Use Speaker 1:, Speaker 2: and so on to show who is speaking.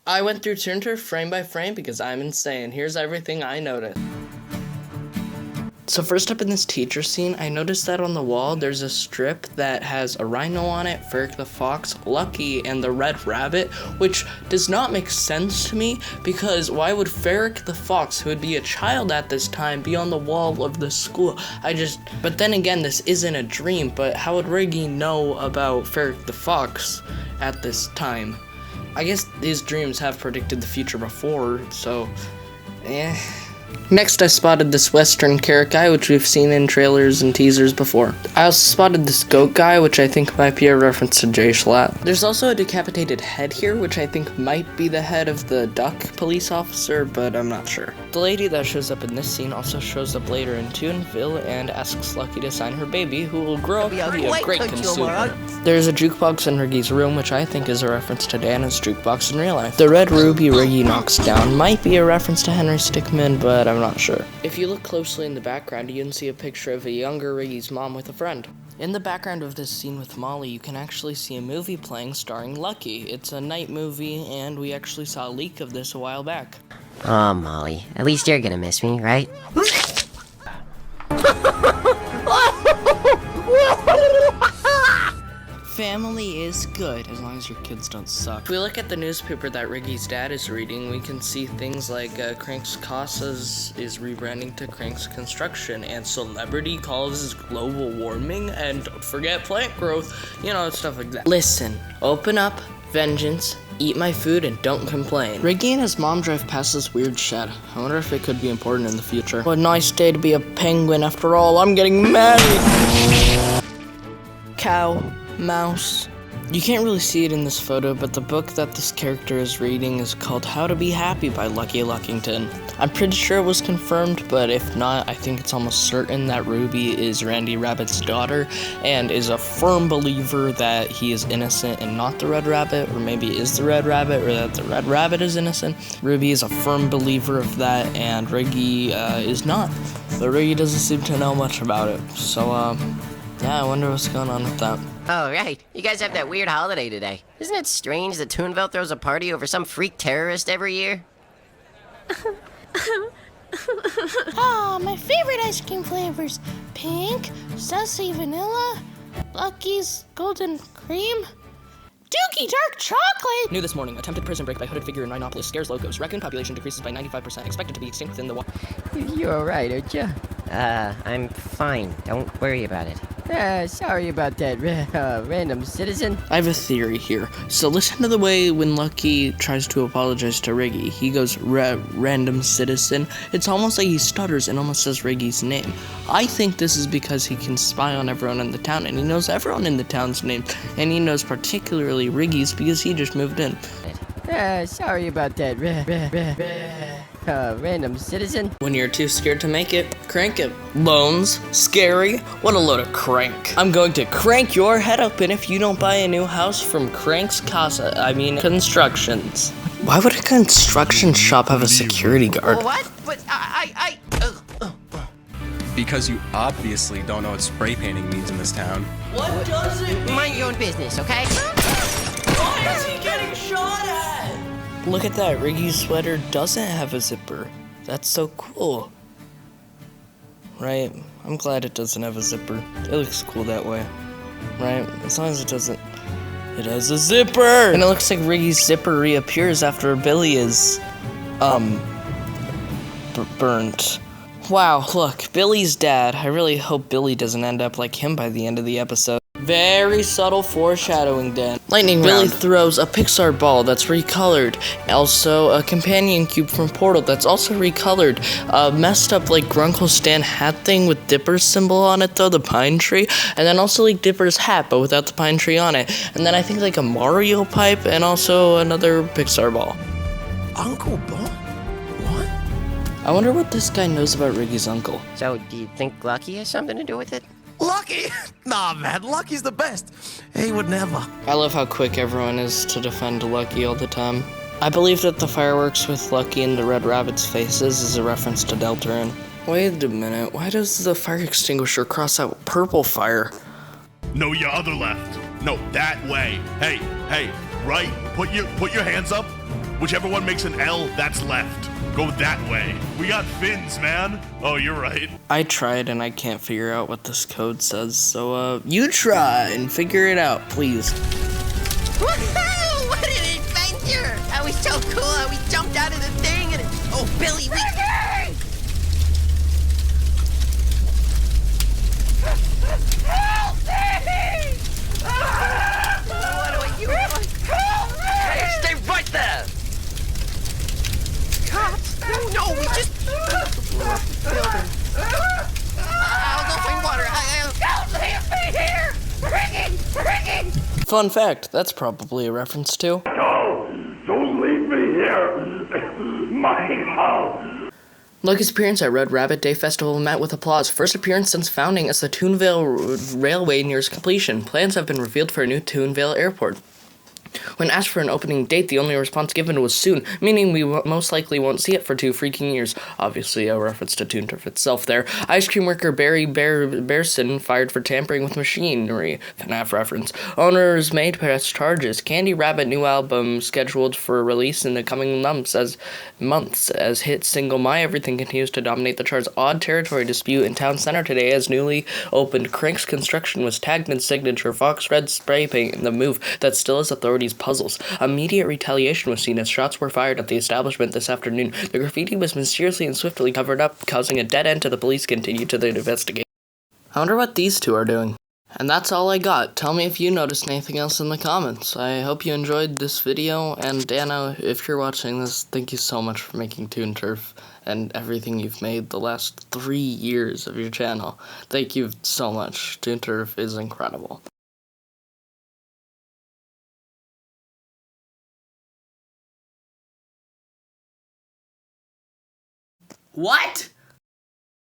Speaker 1: I went through Toon Turf frame by frame because I'm insane. Here's everything I noticed. So first up in this teacher scene, I noticed that on the wall there's a strip that has a rhino on it, Ferric the Fox, Lucky, and the Red Rabbit, which does not make sense to me because why would Ferric the Fox, who would be a child at this time, be on the wall of the school? But then again, this isn't a dream, but how would Riggy know about Ferric the Fox at this time? I guess these dreams have predicted the future before, so, Next, I spotted this western carrot guy, which we've seen in trailers and teasers before. I also spotted this goat guy, which I think might be a reference to Jay Schlatt. There's also a decapitated head here, which I think might be the head of the duck police officer, but I'm not sure. The lady that shows up in this scene also shows up later in Toonville and asks Lucky to sign her baby, who will grow up to be a great consumer. There's a jukebox in Riggy's room, which I think is a reference to Dana's jukebox in real life. The red ruby Riggy knocks down might be a reference to Henry Stickmin, but I'm not sure. If you look closely in the background, you can see a picture of a younger Riggy's mom with a friend. In the background of this scene with Molly, you can actually see a movie playing starring Lucky. It's a night movie, and we actually saw a leak of this a while back.
Speaker 2: Aw, Molly, at least you're gonna miss me, right?
Speaker 1: Family is good, as long as your kids don't suck. If we look at the newspaper that Riggy's dad is reading, we can see things like Crank's Casas is rebranding to Crank's Construction, and Celebrity causes global warming, and don't forget plant growth, you know, stuff like that. Listen, open up, vengeance, eat my food, and don't complain. Riggy and his mom drive past this weird shed. I wonder if it could be important in the future. What a nice day to be a penguin after all. I'm getting married! Cow. Mouse. You can't really see it in this photo, but the book that this character is reading is called How to Be Happy by Lucky Luckington. I'm pretty sure it was confirmed, but if not, I think it's almost certain that Ruby is Randy Rabbit's daughter and is a firm believer that he is innocent and not the Red Rabbit, or maybe is the Red Rabbit, or that the Red Rabbit is innocent. Ruby is a firm believer of that, and Riggy is not. But Riggy doesn't seem to know much about it, so yeah, I wonder what's going on with that.
Speaker 2: Oh, right. You guys have that weird holiday today. Isn't it strange that Toonville throws a party over some freak terrorist every year?
Speaker 3: My favorite ice cream flavors. Pink, sassy vanilla, Lucky's golden cream, Dookie dark chocolate.
Speaker 1: New this morning, attempted prison break by hooded figure in Rhinopolis scares locals. Raccoon population decreases by 95%. Expected to be extinct within the
Speaker 2: You're alright, aren't you? I'm fine. Don't worry about it. Sorry about that, random citizen.
Speaker 1: I have a theory here. So listen to the way when Lucky tries to apologize to Riggy. He goes, random citizen. It's almost like he stutters and almost says Riggy's name. I think this is because he can spy on everyone in the town, and he knows everyone in the town's name. And he knows particularly Riggy's because he just moved in.
Speaker 2: Sorry about that, random citizen.
Speaker 1: When you're too scared to make it, crank it. Loans? Scary? What a load of crank. I'm going to crank your head open if you don't buy a new house from Crank's Constructions. Why would a construction shop have a security guard?
Speaker 2: What? But
Speaker 4: Because you obviously don't know what spray painting means in this town.
Speaker 1: What does it mean?
Speaker 2: Mind your own business, okay?
Speaker 1: Why is he getting shot at? Look at that, Riggy's sweater doesn't have a zipper. That's so cool. Right? I'm glad it doesn't have a zipper. It looks cool that way. Right? As long as it doesn't. It has a zipper! And it looks like Riggy's zipper reappears after Billy is, burnt. Wow, look, Billy's dad. I really hope Billy doesn't end up like him by the end of the episode. Very subtle foreshadowing, Dan. Lightning Billy throws a Pixar ball that's recolored. Also, a companion cube from Portal that's also recolored. Messed up, like, Grunkle Stan hat thing with Dipper's symbol on it, though, the pine tree. And then also, like, Dipper's hat, but without the pine tree on it. And then I think, like, a Mario pipe and also another Pixar ball.
Speaker 5: Uncle Bob? What?
Speaker 1: I wonder what this guy knows about Riggy's uncle.
Speaker 2: So, do you think Lucky has something to do with it?
Speaker 5: Lucky? Nah, man, Lucky's the best. He would never.
Speaker 1: I love how quick everyone is to defend Lucky all the time. I believe that the fireworks with Lucky and the Red Rabbit's faces is a reference to Deltarune. Wait a minute, why does the fire extinguisher cross out purple fire?
Speaker 6: No, your other left. No, that way. Hey, right. Put your hands up. Whichever one makes an L, that's left. Go that way. We got fins, man. Oh, you're right.
Speaker 1: I tried and I can't figure out what this code says, so you try and figure it out, please.
Speaker 2: Woohoo! What an adventure! That was so cool how we jumped out of the thing and oh, Billy, we... Help me! What do I do? Help me! Hey, stay right there! Cops? No, we just... building. I'll go find water. Don't leave me here! Ricky!
Speaker 1: Fun fact, that's probably a reference to.
Speaker 7: No! Don't leave me here! My house!
Speaker 1: Lucky's appearance at Red Rabbit Day Festival met with applause. First appearance since founding as the Toonville Railway nears completion. Plans have been revealed for a new Toonville airport. When asked for an opening date, the only response given was soon, meaning we most likely won't see it for 2 freaking years. Obviously, a reference to Toon Turf itself there. Ice cream worker Barry Bearson fired for tampering with machinery. FNAF reference. Owners may press charges. Candy Rabbit new album scheduled for release in the coming months as hit single My Everything continues to dominate the charts. Odd territory dispute in town center today as newly opened Crank's Construction was tagged in signature Fox Red spray paint in the move that still has authorities puzzles. Immediate retaliation was seen as shots were fired at the establishment this afternoon. The graffiti was mysteriously and swiftly covered up, causing a dead end to the police continue to the investigation. I wonder what these two are doing. And that's all I got. Tell me if you noticed anything else in the comments. I hope you enjoyed this video, and Dano, if you're watching this, thank you so much for making Toon Turf and everything you've made the last 3 years of your channel. Thank you so much. Toon Turf is incredible. What?